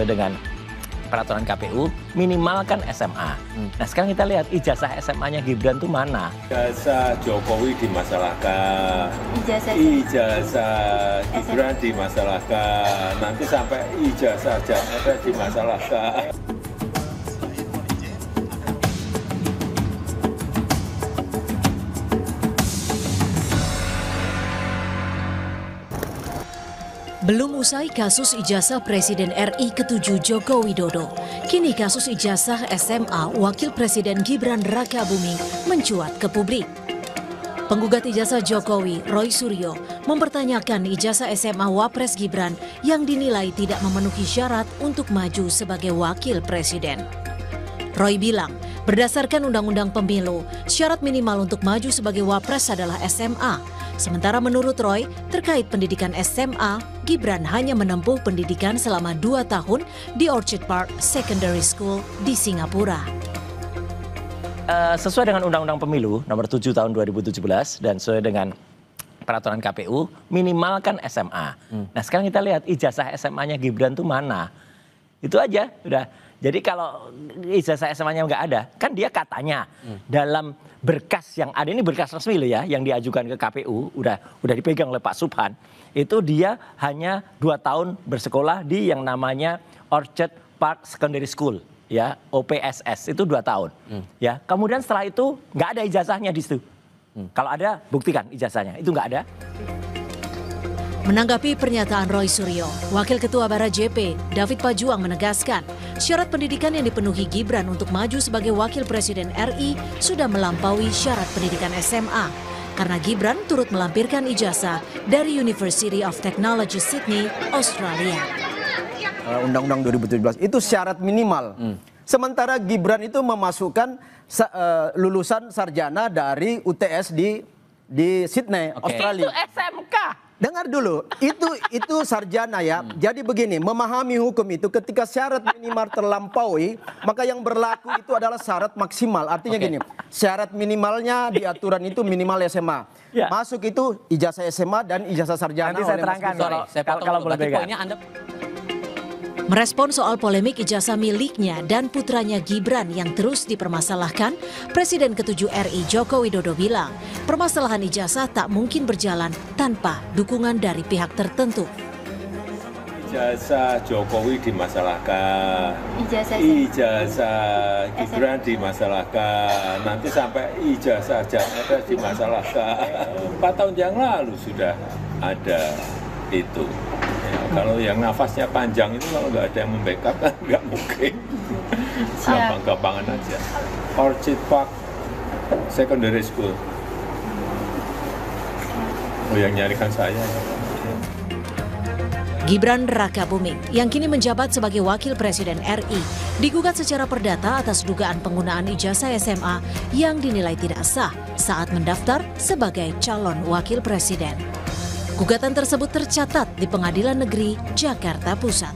sesuai dengan peraturan KPU minimalkan SMA. Nah sekarang kita lihat ijazah SMA-nya Gibran tuh mana? Ijazah Jokowi dimasalahkan, ijazah Gibran dimasalahkan, nanti sampai ijazah Jakarta dimasalahkan. Belum usai kasus ijazah Presiden RI ke-7 Joko Widodo, kini kasus ijazah SMA Wakil Presiden Gibran Rakabuming mencuat ke publik. Penggugat ijazah Jokowi, Roy Suryo, mempertanyakan ijazah SMA Wapres Gibran yang dinilai tidak memenuhi syarat untuk maju sebagai Wakil Presiden. Roy bilang, berdasarkan Undang-Undang Pemilu, syarat minimal untuk maju sebagai Wapres adalah SMA. Sementara menurut Roy, terkait pendidikan SMA, Gibran hanya menempuh pendidikan selama 2 tahun di Orchard Park Secondary School di Singapura. Sesuai dengan Undang-Undang Pemilu nomor 7 tahun 2017 dan sesuai dengan peraturan KPU minimalkan SMA. Nah sekarang kita lihat ijazah SMA-nya Gibran tuh mana? Itu aja udah. Jadi kalau ijazah SMA-nya nggak ada, kan dia katanya dalam berkas yang ada, ini berkas resmi loh ya, yang diajukan ke KPU, udah dipegang oleh Pak Subhan, itu dia hanya 2 tahun bersekolah di yang namanya Orchard Park Secondary School, ya OPSS, itu 2 tahun. Ya, kemudian setelah itu nggak ada ijazahnya di situ. Kalau ada, buktikan ijazahnya, itu nggak ada. Menanggapi pernyataan Roy Suryo, Wakil Ketua Bara JP, David Pajuang menegaskan, syarat pendidikan yang dipenuhi Gibran untuk maju sebagai Wakil Presiden RI sudah melampaui syarat pendidikan SMA. Karena Gibran turut melampirkan ijazah dari University of Technology Sydney, Australia. Undang-Undang 2017 itu syarat minimal. Sementara Gibran itu memasukkan lulusan sarjana dari UTS di Sydney, Australia. Itu SMK. Dengar dulu, itu sarjana ya. Jadi begini, memahami hukum itu ketika syarat minimal terlampaui, maka yang berlaku itu adalah syarat maksimal. Artinya gini, syarat minimalnya di aturan itu minimal SMA. Ya. Masuk itu ijazah SMA dan ijazah sarjana. Nanti saya terangkan kalau boleh pegang. Merespon soal polemik ijazah miliknya dan putranya Gibran yang terus dipermasalahkan, Presiden ke-7 RI Joko Widodo bilang, permasalahan ijazah tak mungkin berjalan tanpa dukungan dari pihak tertentu. Ijazah Jokowi dimasalahkan, ijazah Gibran dimasalahkan, nanti sampai ijazah Jakarta dimasalahkan. 4 tahun yang lalu sudah ada itu. Kalau yang nafasnya panjang itu kalau nggak ada yang membackup kan nggak mungkin. Gampang-gampangan aja. Orchard Park Secondary School. Oh yang nyarikan saya. Gibran Rakabuming yang kini menjabat sebagai Wakil Presiden RI digugat secara perdata atas dugaan penggunaan ijazah SMA yang dinilai tidak sah saat mendaftar sebagai calon Wakil Presiden. Gugatan tersebut tercatat di Pengadilan Negeri Jakarta Pusat.